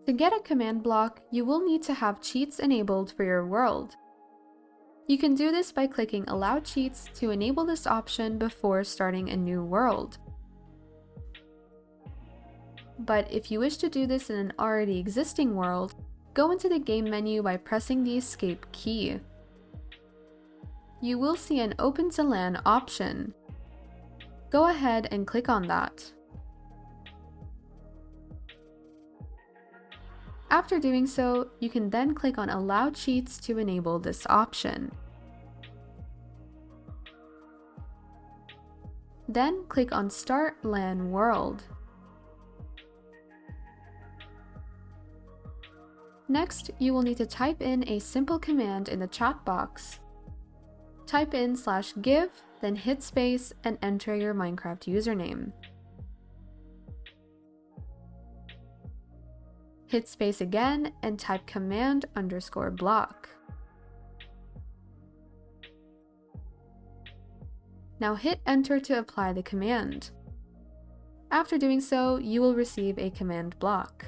To get a command block, you will need to have cheats enabled for your world. You can do this by clicking Allow Cheats to enable this option before starting a new world. But if you wish to do this in an already existing world, go into the game menu by pressing the Escape key. You will see an Open to LAN option. Go ahead and click on that. After doing so, you can then click on Allow Cheats to enable this option. Then click on Start LAN World. Next, you will need to type in a simple command in the chat box. Type in /give, then hit space and enter your Minecraft username. Hit space again and type command_block. Now hit enter to apply the command. After doing so, you will receive a command block.